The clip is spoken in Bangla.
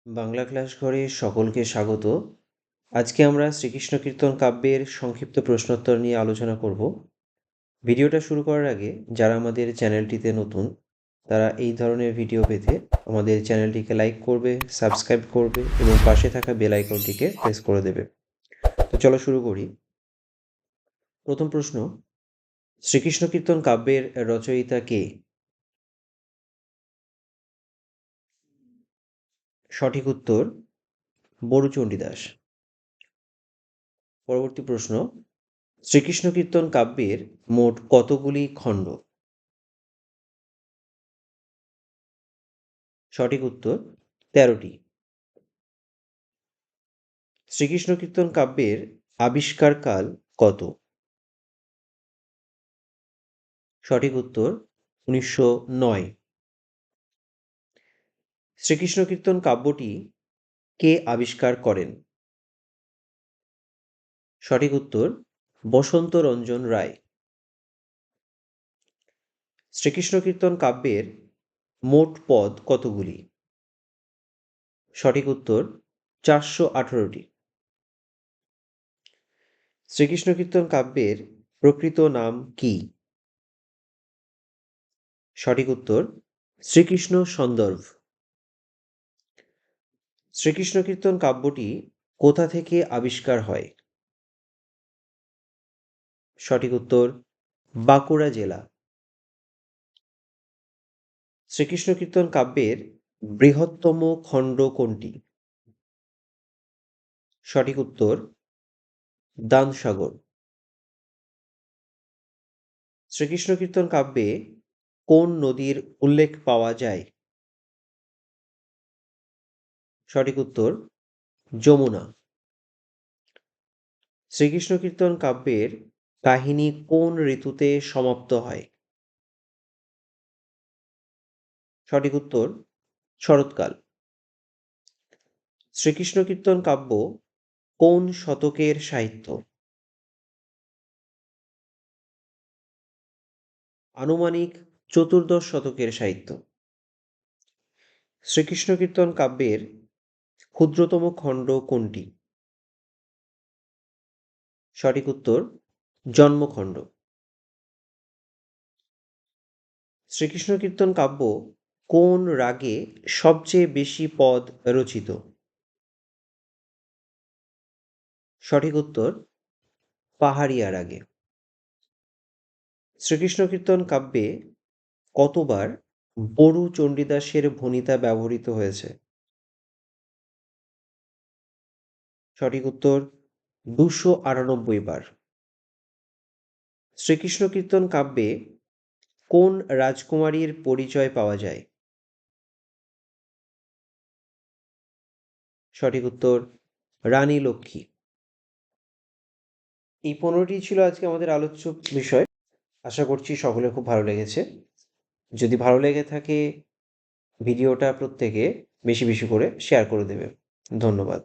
বাংলা ক্লাস ঘরে সকলকে স্বাগত। আজকে আমরা শ্রীকৃষ্ণ কীর্তন কাব্যের সংক্ষিপ্ত প্রশ্নোত্তর নিয়ে আলোচনা করব। ভিডিওটা শুরু করার আগে যারা আমাদের চ্যানেলটিতে নতুন তারা এই ধরনের ভিডিও পেতে আমাদের চ্যানেলটিকে লাইক করবে, সাবস্ক্রাইব করবে এবং পাশে থাকা বেল আইকনটিকে প্রেস করে দেবে। তো চলো শুরু করি। প্রথম প্রশ্ন, শ্রীকৃষ্ণ কীর্তন কাব্যের রচয়িতা কে? সঠিক উত্তর বড়ু চণ্ডীদাস। পরবর্তী প্রশ্ন, শ্রীকৃষ্ণ কীর্তন কাব্যের মোট কতগুলি খণ্ড? সঠিক উত্তর ১৩টি। শ্রীকৃষ্ণ কীর্তন কাব্যের আবিষ্কারকাল কত? সঠিক উত্তর ১৯০৯। শ্রীকৃষ্ণ কীর্তন কাব্যটি কে আবিষ্কার করেন? সঠিক উত্তর বসন্ত রঞ্জন রায়। শ্রীকৃষ্ণ কীর্তন কাব্যের মোট পদ কতগুলি? সঠিক উত্তর ৪১৮টি। শ্রীকৃষ্ণ কীর্তন কাব্যের প্রকৃত নাম কি? সঠিক উত্তর শ্রীকৃষ্ণ সন্দর্ভ। শ্রীকৃষ্ণ কীর্তন কাব্যটি কোথা থেকে আবিষ্কার হয়? সঠিক উত্তর বাঁকুড়া জেলা। শ্রীকৃষ্ণ কীর্তন কাব্যের বৃহত্তম খণ্ড কোনটি? সঠিক উত্তর দানসাগর। শ্রীকৃষ্ণ কীর্তন কাব্যে কোন নদীর উল্লেখ পাওয়া যায়? সঠিক উত্তর যমুনা। শ্রীকৃষ্ণ কীর্তন কাব্যের কাহিনী কোন ঋতুতে সমাপ্ত হয়? সঠিক উত্তর শরৎকাল। শ্রীকৃষ্ণ কীর্তন কাব্য কোন শতকের সাহিত্য? আনুমানিক চতুর্দশ শতকের সাহিত্য। শ্রীকৃষ্ণ কীর্তন কাব্যের ক্ষুদ্রতম খণ্ড কোনটি? সঠিক উত্তর জন্মখণ্ড। শ্রীকৃষ্ণ কীর্তন কাব্য কোন রাগে সবচেয়ে বেশি পদ রচিত? সঠিক উত্তর পাহাড়িয়া রাগে। শ্রীকৃষ্ণ কীর্তন কাব্যে কতবার বড়ু চণ্ডীদাসের ভণিতা ব্যবহৃত হয়েছে? সঠিক উত্তর ২৯৮ বার। শ্রীকৃষ্ণ কীর্তন কাব্যে কোন রাজকুমারীর পরিচয় পাওয়া যায়? সঠিক উত্তর রানী লক্ষ্মী। এই ১৫টি ছিল আজকে আমাদের আলোচ্য বিষয়। আশা করছি সকলের খুব ভালো লেগেছে। যদি ভালো লেগে থাকে ভিডিওটা প্রত্যেকে বেশি বেশি করে শেয়ার করে দেবে। ধন্যবাদ।